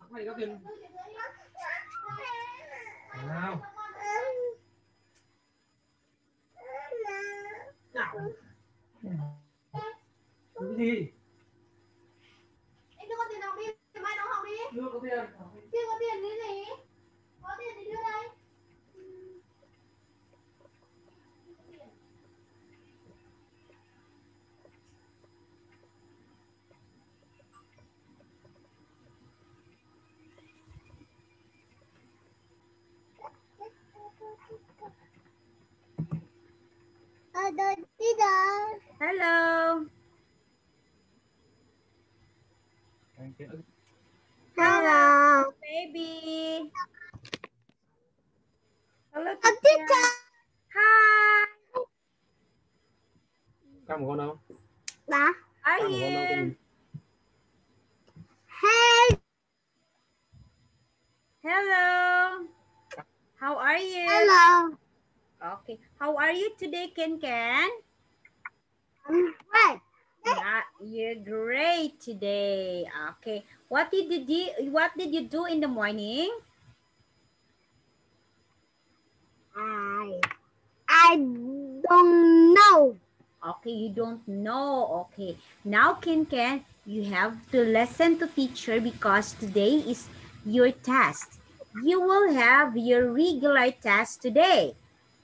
Mày có tiền. Nào. Nào. Cái gì? Em đưa con tiền học đi, mai nó học đi. Đưa có tiền. Chưa có tiền cái gì? Có tiền thì đưa đây. Hello. Hello. Baby. Hello, Teacher. Hi. Cam của con đâu? Bà. Are Cam của con đâu? you? Hey. Hello. How are you? Hello. Okay. How are you today, Ken Ken? Great. Yeah, you're great today. Okay. What did you do in the morning? I don't know. Okay, you don't know. Okay. Now, Ken Ken, you have to listen to teacher because today is your test. You will have your regular test today.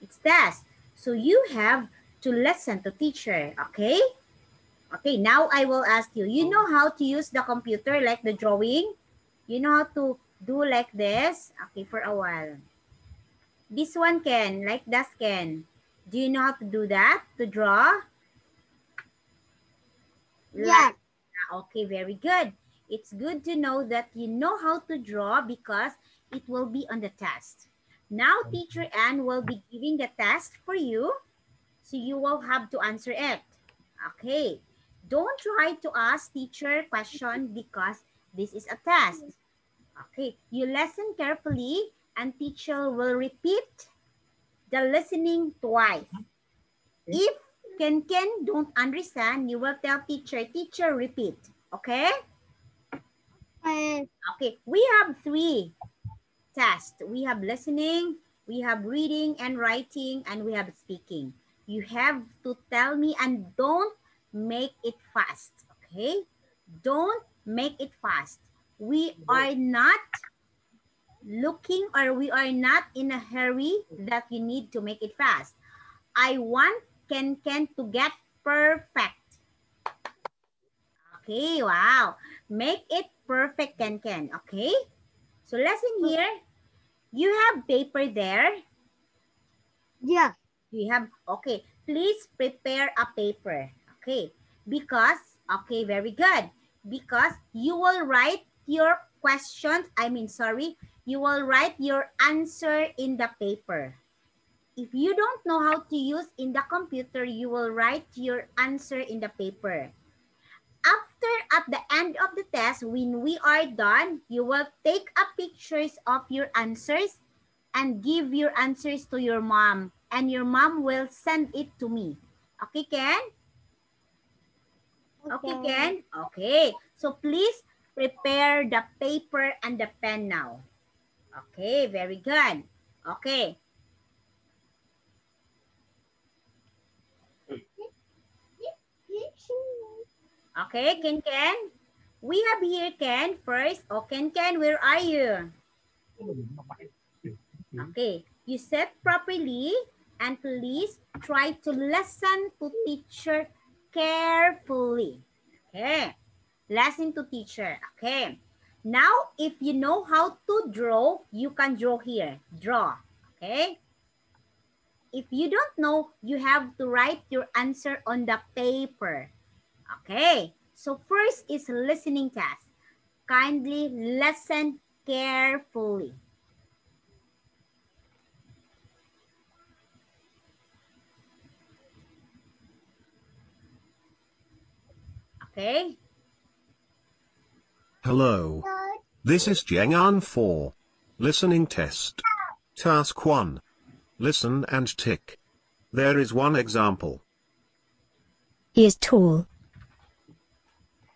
It's test. So you have to listen to teacher. Okay? Okay, now I will ask you. You know how to use the computer like the drawing? You know how to do like this? Okay, for a while. This one can, like that can. Do you know how to do that? To draw? Yes. Okay, very good. It's good to know that you know how to draw because it will be on the test. Now, Teacher Ann will be giving the test for you, so you will have to answer it. Okay. Don't try to ask teacher question because this is a test. Okay. You listen carefully and teacher will repeat the listening twice. If Ken don't understand, you will tell teacher, repeat. Okay? Okay, we have 3 tests. We have listening, we have reading and writing, and we have speaking. You have to tell me and don't make it fast. Okay? Don't make it fast. We are not looking or we are not in a hurry that you need to make it fast. I want Ken to get perfect. Okay, wow. Make it perfect, Ken. Okay? So listen here. You have paper there? Yeah. You have, okay. Please prepare a paper. Okay. Because, okay, very good. Because you will write your questions, you will write your answer in the paper. If you don't know how to use in the computer, you will write your answer in the paper. After, at the end of the test, when we are done, you will take a pictures of your answers and give your answers to your mom. And your mom will send it to me. Okay, Ken? Okay, Ken? Okay. So please prepare the paper and the pen now. Okay, very good. Okay. Okay, Ken? We have here Ken first. Oh, Ken, where are you? Okay, you sit properly and please try to listen to teacher carefully. Okay, listen to teacher. Okay, now if you know how to draw, you can draw here. Draw. Okay. If you don't know, you have to write your answer on the paper. Okay, so first is listening test. Kindly listen carefully. Okay. Hello. This is Jeng'an 4. Listening test. Task 1. Listen and tick. There is one example. He is tall.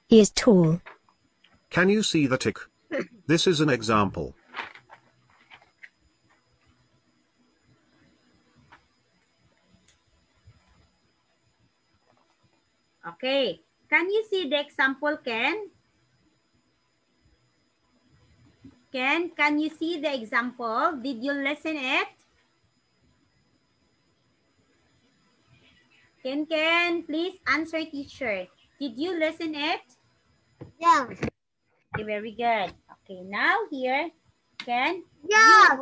He is tall. Can you see the tick? This is an example. Okay. Can you see the example, Ken? Ken, can you see the example? Did you listen it? Ken, please answer teacher. Did you listen it? Yeah. Okay, very good. Okay, now here, Ken. Yeah.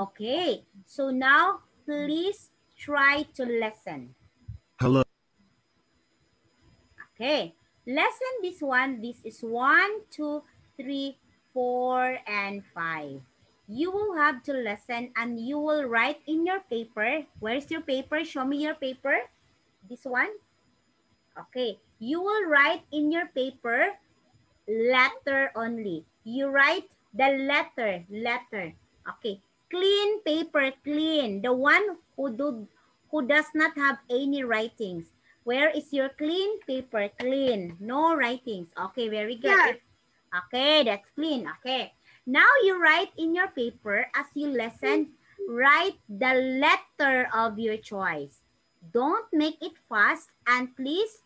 Okay, so now please try to listen. Hello. Okay, lesson this one. This is 1, 2, 3, 4, and 5. You will have to listen and you will write in your paper. Where's your paper? Show me your paper. This one. Okay, you will write in your paper letter only. You write the letter. Okay, clean paper, clean. The one who does not have any writings. Where is your clean paper? Clean, no writings. Okay, very good. Yeah. Okay, that's clean. Okay, now you write in your paper as you listen. Write the letter of your choice. Don't make it fast and please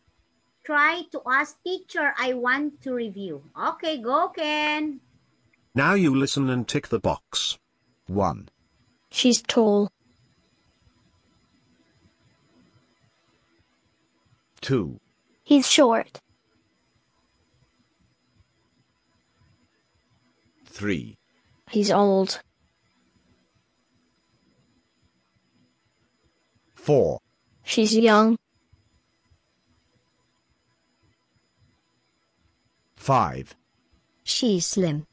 try to ask teacher, I want to review. Okay, go Ken. Now you listen and tick the box. 1, She's tall. 2, He's short. 3, He's old. 4, She's young. 5, She's slim.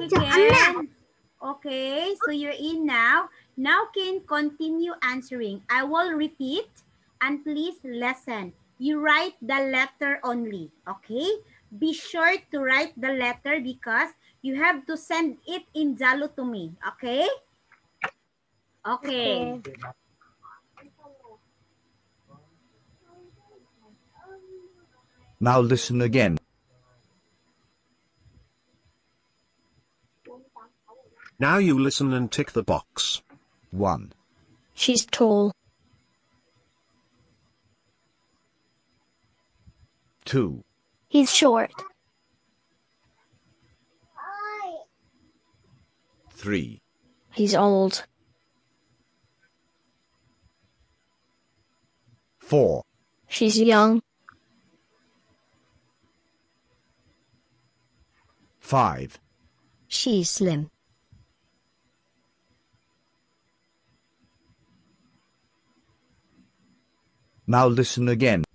Okay, Ken. Okay, so you're in now. Now, Ken, continue answering. I will repeat and please listen. You write the letter only, okay? Be sure to write the letter because you have to send it in Zalo to me, okay? Okay. Now listen again. Now you listen and tick the box. 1, She's tall. 2, He's short. 3, He's old. 4, She's young. 5, She's slim. 'Now listen again.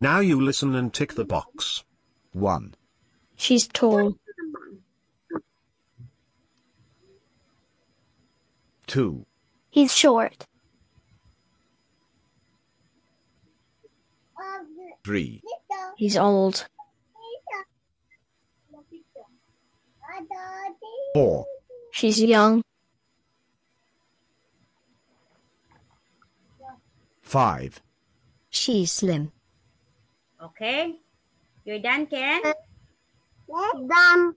Now you listen and tick the box. 1, She's tall. 2, He's short. 3, He's old. 4, She's young. 5, She's slim. Okay. You're done, Ken? Done.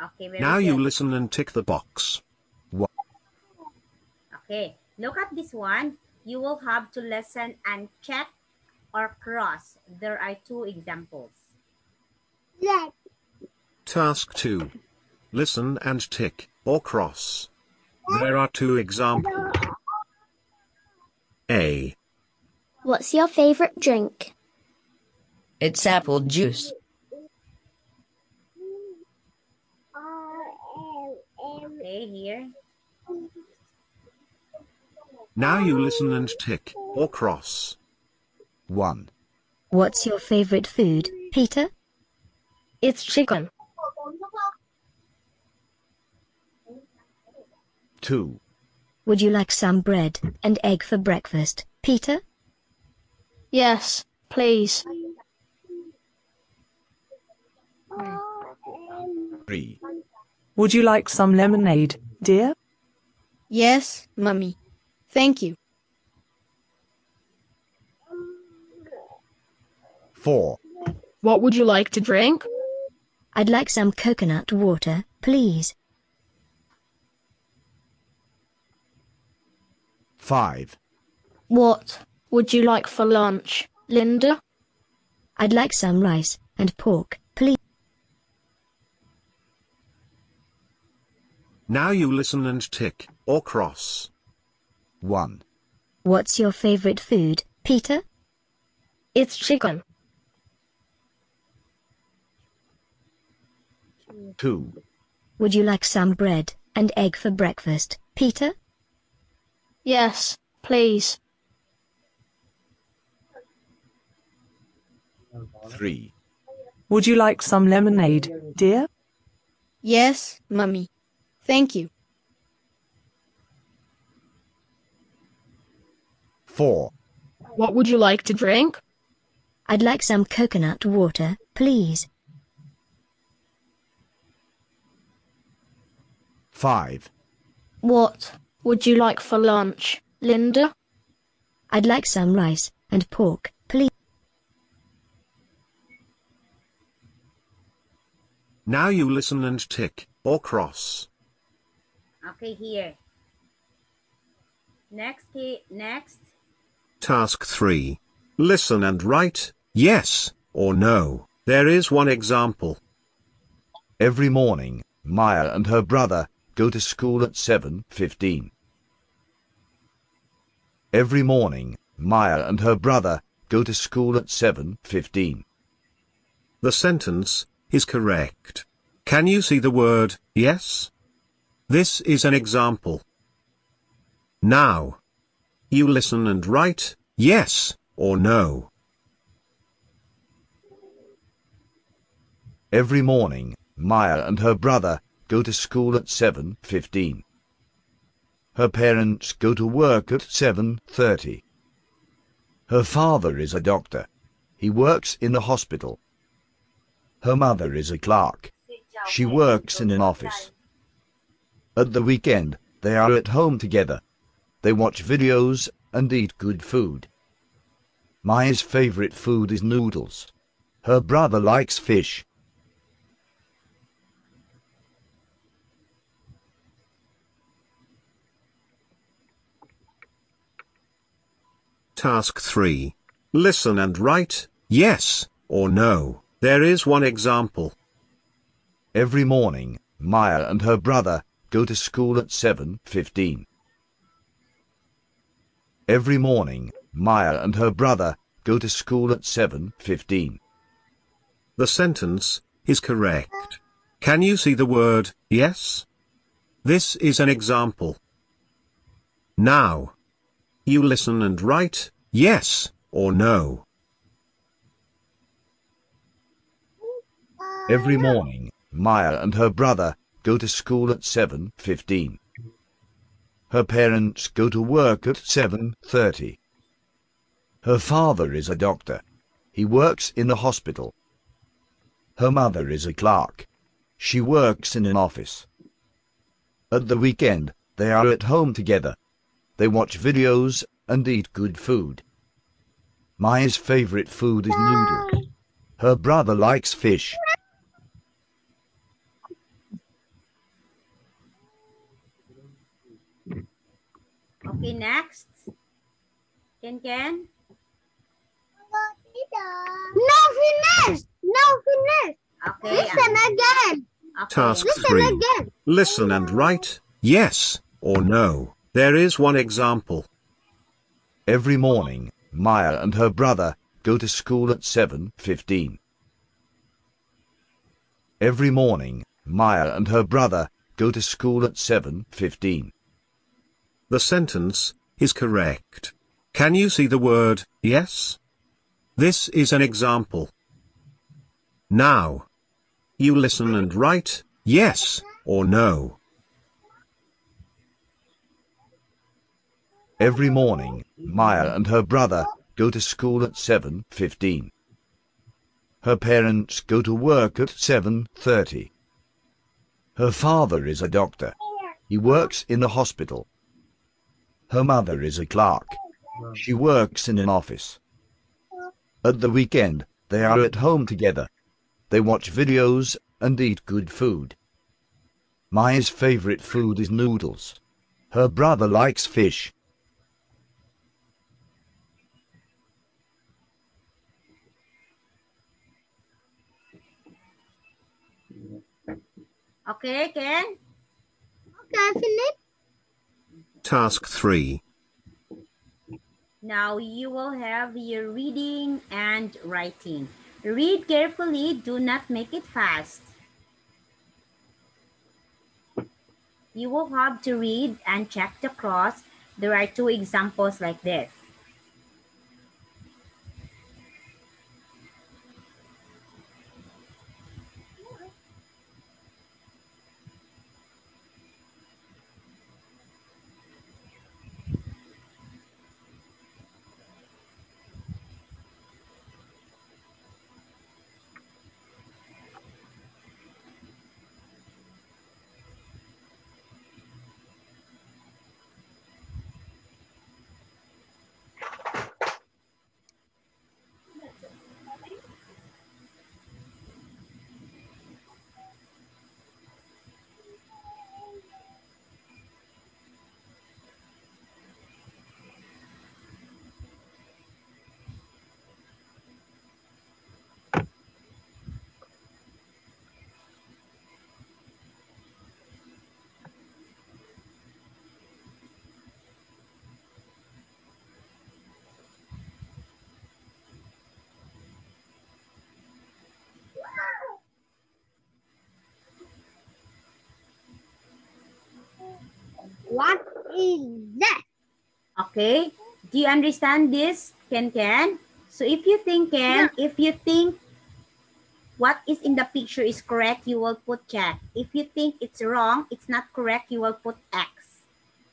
Okay, very Now good. you listen and tick the box. Okay, look at this one. You will have to listen and check or cross. There are 2 examples. Yes. Task 2. Listen and tick, or cross. There are 2 examples. A. What's your favorite drink? It's apple juice. Okay, here. Now you listen and tick, or cross. 1, What's your favorite food, Peter? It's chicken. 2, Would you like some bread and egg for breakfast, Peter? Yes, please. 3, Would you like some lemonade, dear? Yes, Mummy. Thank you. 4, What would you like to drink? I'd like some coconut water, please. 5, What would you like for lunch, Linda? I'd like some rice and pork, please. Now you listen and tick, or cross. 1, What's your favorite food, Peter? It's chicken. 2, Would you like some bread and egg for breakfast, Peter? Yes, please. 3, Would you like some lemonade, dear? Yes, Mummy. Thank you. 4, What would you like to drink? I'd like some coconut water, please. 5, What would you like for lunch, Linda? I'd like some rice and pork, please. Now you listen and tick, or cross. Okay, here. Next. Task 3. Listen and write, yes, or no. There is 1 example. Every morning, Maya and her brother go to school at 7:15. Every morning, Maya and her brother go to school at 7:15. The sentence is correct. Can you see the word yes? This is an example. Now, you listen and write yes or no. Every morning, Maya and her brother go to school at 7:15. Her parents go to work at 7:30. Her father is a doctor. He works in a hospital. Her mother is a clerk. She works in an office. At the weekend, they are at home together. They watch videos and eat good food. Maya's favorite food is noodles. Her brother likes fish. Task 3. Listen and write yes or no. There is one example. Every morning, Maya and her brother go to school at 7:15. Every morning, Maya and her brother go to school at 7:15. The sentence is correct. Can you see the word yes? This is an example. Now, you listen and write yes or no. Every morning, Maya and her brother go to school at 7:15. Her parents go to work at 7:30. Her father is a doctor. He works in a hospital. Her mother is a clerk. She works in an office. At the weekend, they are at home together. They watch videos and eat good food. Maya's favorite food is noodles. Her brother likes fish. Okay, next. Ken? No, finish. No, finish. Okay. Listen again. Okay. Task Listen 3. again. Listen and write yes or no. There is one example. Every morning, Maya and her brother go to school at 7:15. Every morning, Maya and her brother go to school at 7:15. The sentence is correct. Can you see the word yes? This is an example. Now, you listen and write yes or no. Every morning, Maya and her brother go to school at 7:15. Her parents go to work at 7:30. Her father is a doctor. He works in a hospital. Her mother is a clerk. She works in an office. At the weekend, they are at home together. They watch videos and eat good food. Maya's favorite food is noodles. Her brother likes fish. Okay, Ken? Okay, finish. Task 3. Now you will have your reading and writing. Read carefully, do not make it fast. You will have to read and check the cross. There are 2 examples like this. What is that? Okay. Do you understand this, Ken? So if you think, if you think what is in the picture is correct, you will put check. If you think it's wrong, it's not correct, you will put X.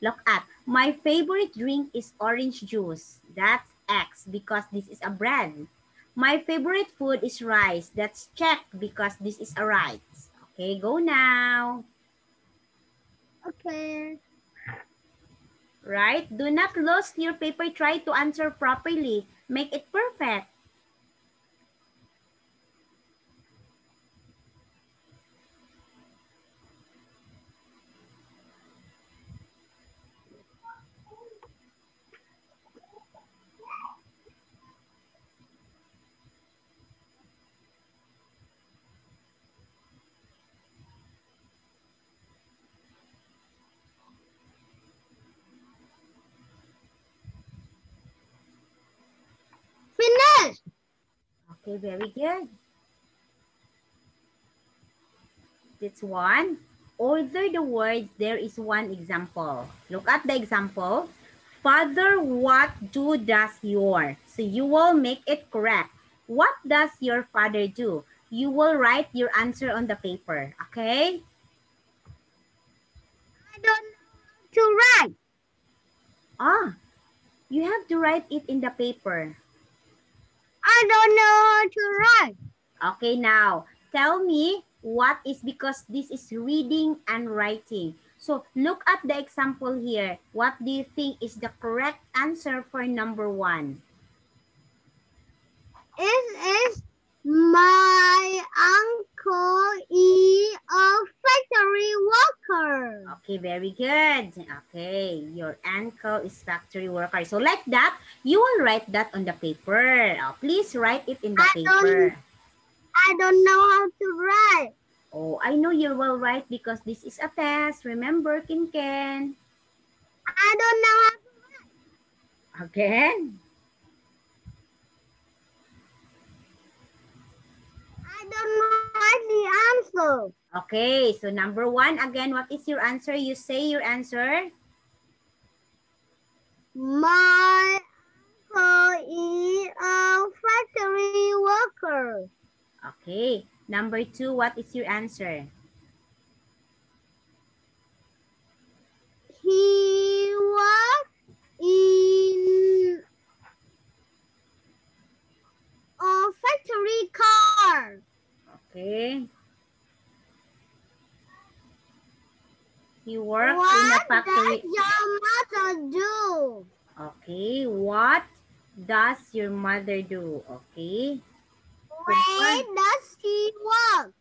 Look at, my favorite drink is orange juice. That's X because this is a brand. My favorite food is rice. That's check because this is a rice. Okay, go now. Okay. Right? Do not lose your paper. Try to answer properly. Make it perfect. Finish. Okay, very good. That's one. Order the words. There is one example. Look at the example. Father, what does your? So you will make it correct. What does your father do? You will write your answer on the paper. Okay? I don't know to write. Ah, you have to write it in the paper. I don't know how to write. Okay, now tell me what is, because this is reading and writing. So look at the example here. What do you think is the correct answer for number one? It is my uncle is a factory worker. Okay, very good. Okay, your uncle is factory worker. So like that, you will write that on the paper. Oh, please write it in the paper. I don't know how to write. Oh, I know you will write because this is a test. Remember, Ken? I don't know how to write. Again? I don't know the answer. Okay, so number one, again, what is your answer? You say your answer. My uncle is a factory worker. Okay, number two, what is your answer? He works in a factory car. Okay. He works in a factory. What does your mother do? Okay, what does your mother do? Okay. Where does she work?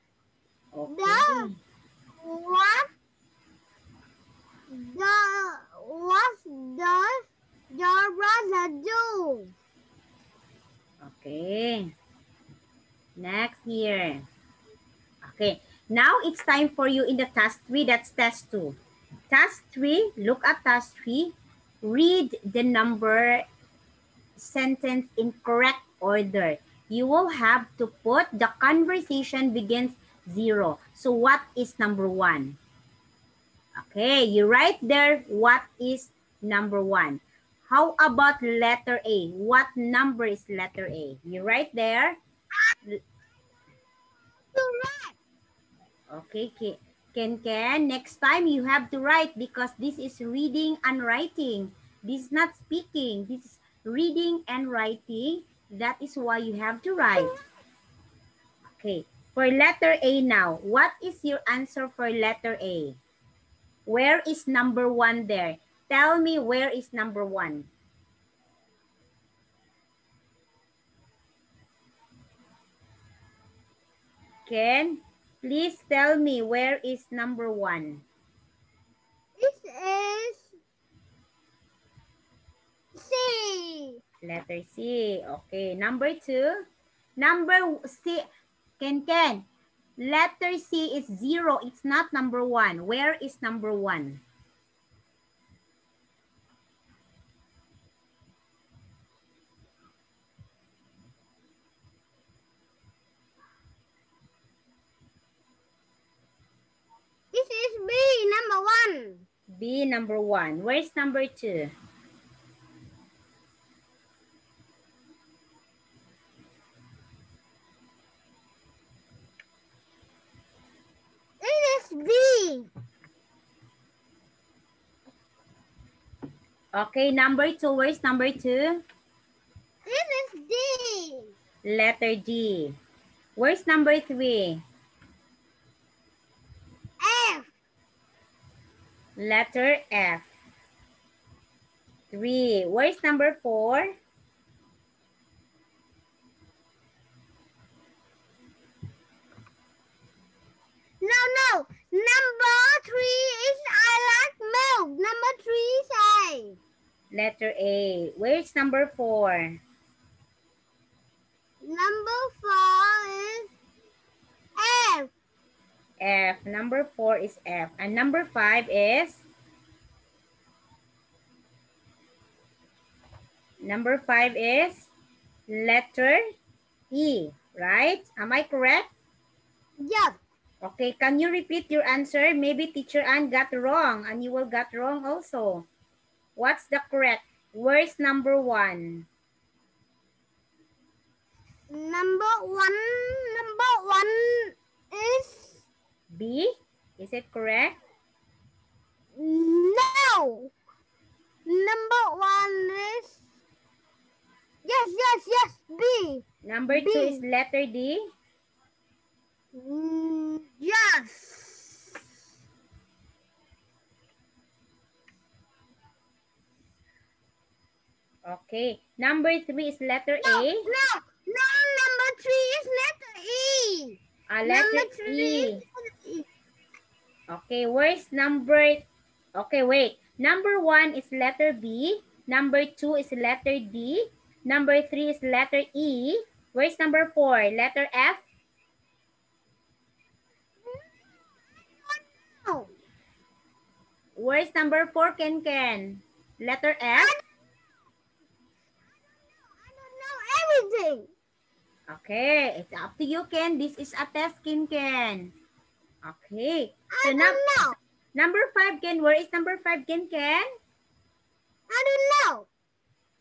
Okay. What does your brother do? Okay. Next here. Okay. Now it's time for you in the task 3. That's test 2. Task 3, look at task 3. Read the number sentence in correct order. You will have to put the conversation begins 0. So what is number 1? Okay, you write there what is number 1. How about letter A? What number is letter A? You write there. Okay, Ken, next time you have to write because this is reading and writing. This is not speaking. This is reading and writing. That is why you have to write. Okay, for letter A now, what is your answer for letter A? Where is number 1 there? Tell me where is number 1. Ken, please tell me where is number 1. This is C. Letter C. Okay, number 2. Number C. Ken. Letter C is 0. It's not number 1. Where is number 1? This is B, number 1. B, number 1. Where's number 2? It is B. Okay, number 2. Where's number 2? It is D. Letter D. Where's number 3? F. Letter F. 3. Where's number 4? No. Number 3 is I like milk. Number 3 is A. Letter A. Where's number 4? Number 4 is F. F. Number 4 is F. And number 5 is? Number 5 is letter E, right? Am I correct? Yes. Okay, can you repeat your answer? Maybe Teacher Ann got wrong and you will got wrong also. What's the correct? Where's number 1? Number 1 is B? Is it correct? no. Number 1 is yes, B. Number 2 is letter D? Yes. Okay. Number 3 is letter A? No, number 3 is letter E. Letter Number 3 E. is letter E. Okay, where's number... Okay, wait. Number 1 is letter B. Number 2 is letter D. Number 3 is letter E. Where's number 4? Letter F? No. Where's number 4, Ken? Letter F? I don't know everything. Okay, it's up to you, Ken. This is a test, Ken. Okay. I don't know. Number 5, Ken. Where is number 5, Ken? I don't know.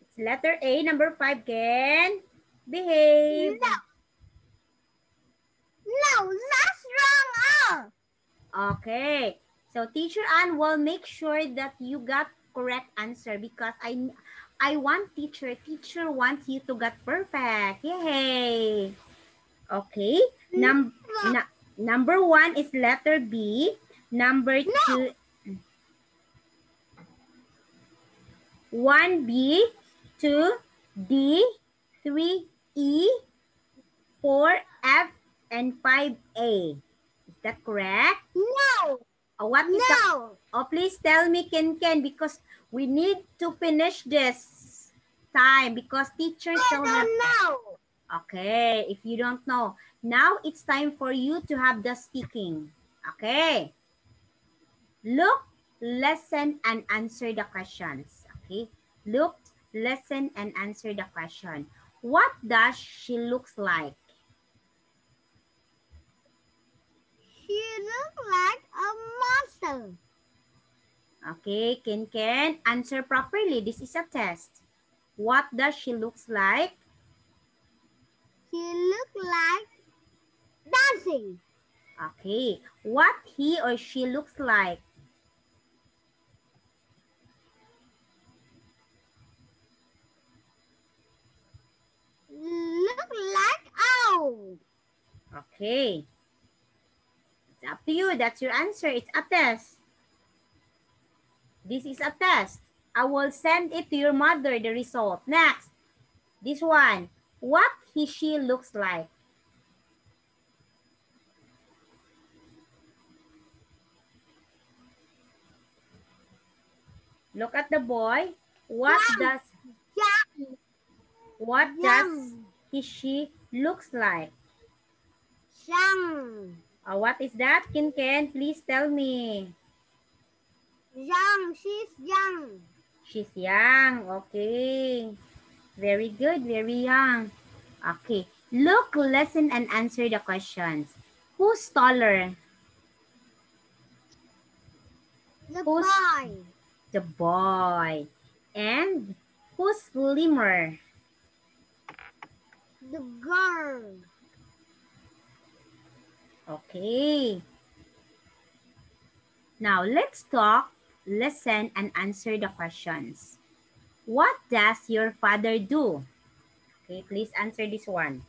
It's letter A, number 5, Ken. Behave. No, that's wrong. Okay. So Teacher Ann will make sure that you got correct answer because I want teacher wants you to get perfect. Yay. Okay. Number 1 is letter B. Number 2 1B, 2 D, 3 E, 4 F, and 5 A. Is that correct? No. What is No. please tell me, Ken, because we need to finish this time because teachers I don't know. Okay, if you don't know. Now it's time for you to have the speaking. Okay. Look, listen, and answer the questions. Okay. Look, listen, and answer the question. What does she looks like? She looks like a monster. Okay, Ken, answer properly. This is a test. What does she looks like? She looks like dancing. Okay, what he or she looks like? Look like owl. Okay. It's up to you. That's your answer. It's a test. This is a test. I will send it to your mother, the result. Next. This one. What she looks like? Look at the boy. What does she looks like? Young. What is that, Ken? Please tell me. Young. She's young. She's young. Okay. Very good. Very young. Okay. Look, listen, and answer the questions. Who's taller? The Who's boy. the boy? And who's slimmer? The girl. Okay. Now let's talk, listen, and answer the questions. What does your father do? Okay, please answer this one.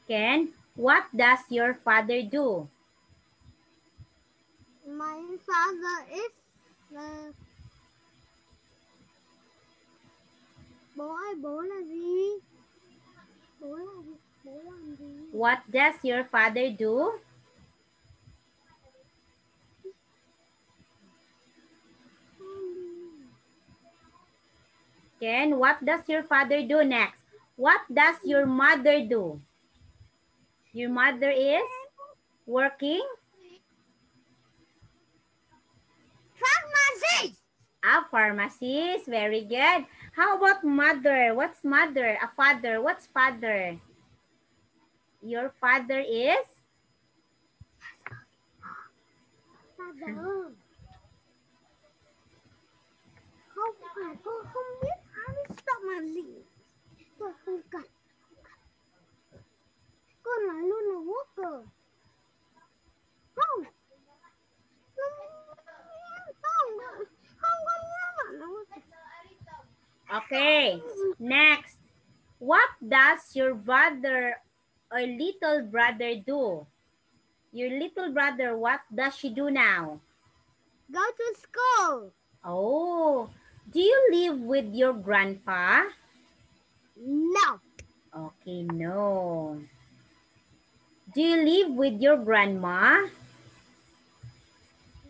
Ken, what does your father do? My father is the bố là gì? Bố làm gì? What does your father do? Ken, what does your father do next? What does your mother do? Your mother is working? Pharmacist. A pharmacist. Very good. How about mother? What's mother? A father. What's father? Your father is? Father. Không phải cô không biết Aristotle là gì. Tôi không cần. Cô nói luôn là worker. Không. Không có nhớ mà nó. Okay. Next. What does your brother or little brother do? Your little brother, what does she do now? Go to school. Oh, do you live with your grandpa? No. Okay, no. Do you live with your grandma?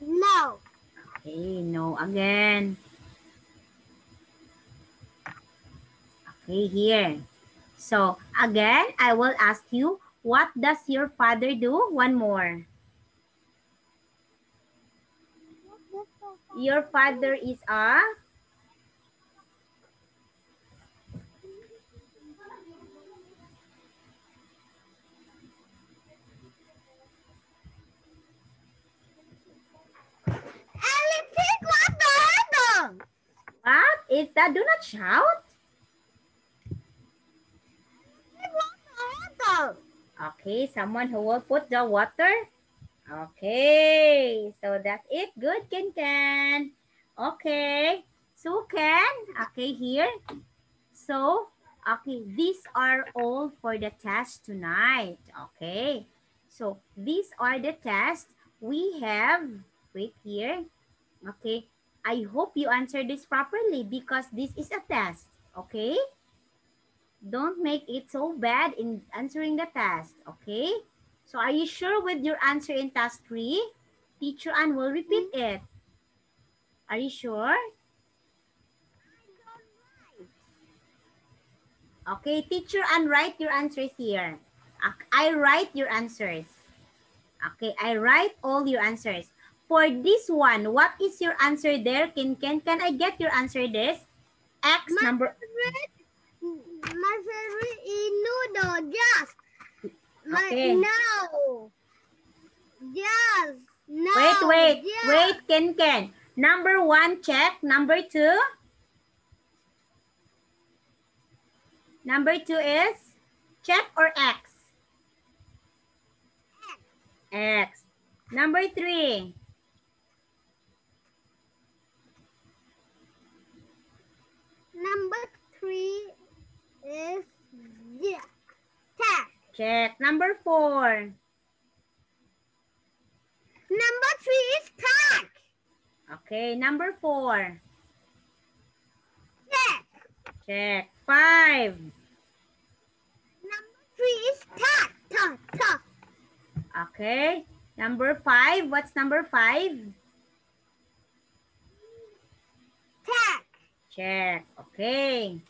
No. Okay, no again. Okay, here. So, again, I will ask you, what does your father do? One more. Your father is a? Electric water. What is that? Do not shout. Water. Okay, someone who will put the water. Okay, so that's it. Good, Ken. Okay, so Ken, okay, here. So, okay, these are all for the test tonight. Okay, so these are the tests we have. Wait here. Okay, I hope you answer this properly because this is a test. Okay, don't make it so bad in answering the test. Okay, so are you sure with your answer in task 3? Teacher Ann will repeat it. Are you sure? Okay, teacher Ann, write your answers here. I write your answers. Okay, I write all your answers. For this one, what is your answer there? Can I get your answer this? X number. My favorite is noodle. Yes. Okay. No. Yes. No. Wait, yes. Ken. Number 1, check. Number 2. Number 2 is check or X? X. Number 3. Number 3 is yeah. Tag. Check. Number 4. Number 3 is tag. Okay, number 4. Tag. Check. 5. Number 3 is tag. Tag. Okay. Number 5. What's number 5? Tag. Check. Okay.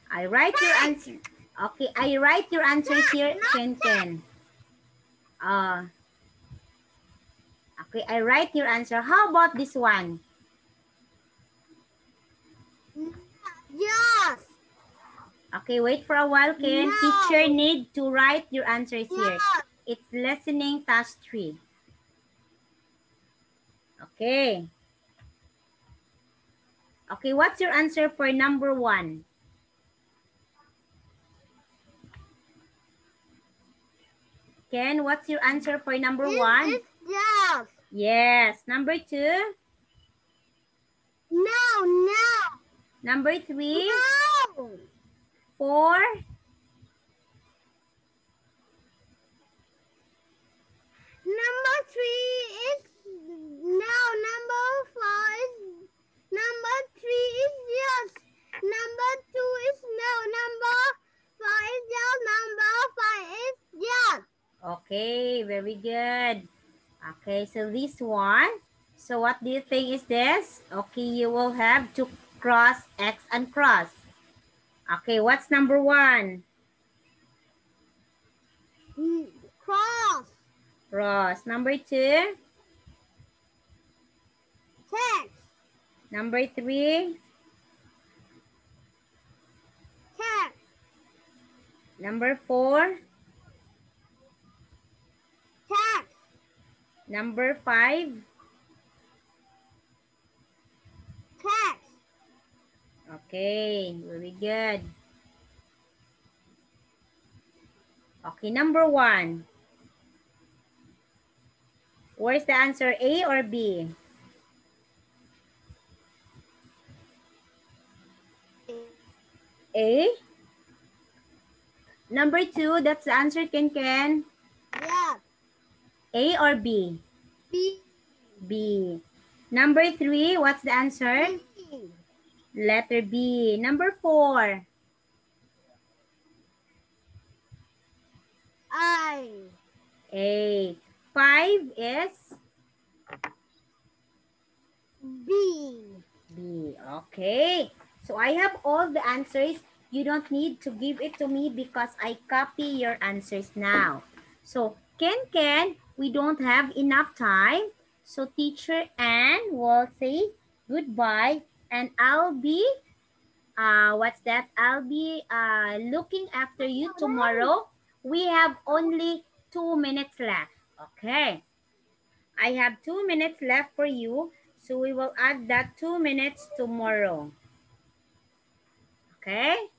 I write your answer. Okay, I write your answers here, Ken. Okay, I write your answer. How about this one? Yes. Okay, wait for a while, Ken. No. Teacher need to write your answers here. Yes. It's listening task 3. Okay. Okay, what's your answer for number 1? Ken, what's your answer for number 1? It's yes. Yes. Number 2? No, no. Number 3? No. 4? Number 3 is no. Number 4 is number 3 is yes. Number 2 is no. Number 4 is yes. Number 5 is yes. Okay, very good. Okay, so this one. So what do you think is this? Okay, you will have to cross X and cross. Okay, what's number 1? Cross. Cross. Number 2? Text. Number 3? Text. Number 4? Text. Number 5? Text. Okay, very good. Okay, number 1. Where's the answer, A or B? A? Number 2, that's the answer, Ken. Yes. A or B? B. B. Number 3, what's the answer? B. Letter B. Number 4? I. A. 5 is? B. B. Okay. So I have all the answers. You don't need to give it to me because I copy your answers now. So Ken, we don't have enough time. So Teacher Ann will say goodbye and I'll be, I'll be looking after you tomorrow. We have only 2 minutes left. Okay. I have 2 minutes left for you. So we will add that 2 minutes tomorrow. Okay?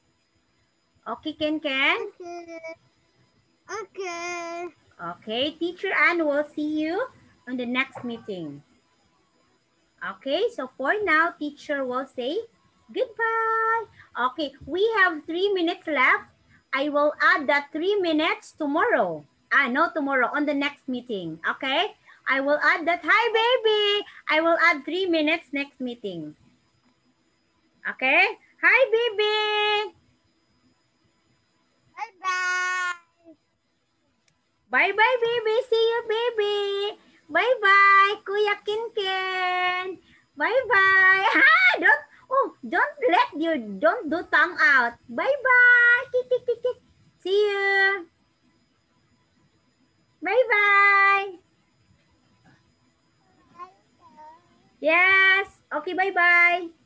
Okay, Ken? Okay. Okay. Okay, Teacher Ann will see you on the next meeting. Okay, so for now, teacher will say goodbye. Okay, we have 3 minutes left. I will add that 3 minutes tomorrow. No, tomorrow, on the next meeting. Okay? I will add that. Hi, baby. I will add 3 minutes next meeting. Okay? Hi, baby. Bye-bye. Bye-bye, baby. See you, baby. Bye-bye, Kuya Kinken. Bye-bye. Don't do tongue out. Bye-bye. See you. Bye-bye. Yes. Okay, bye-bye.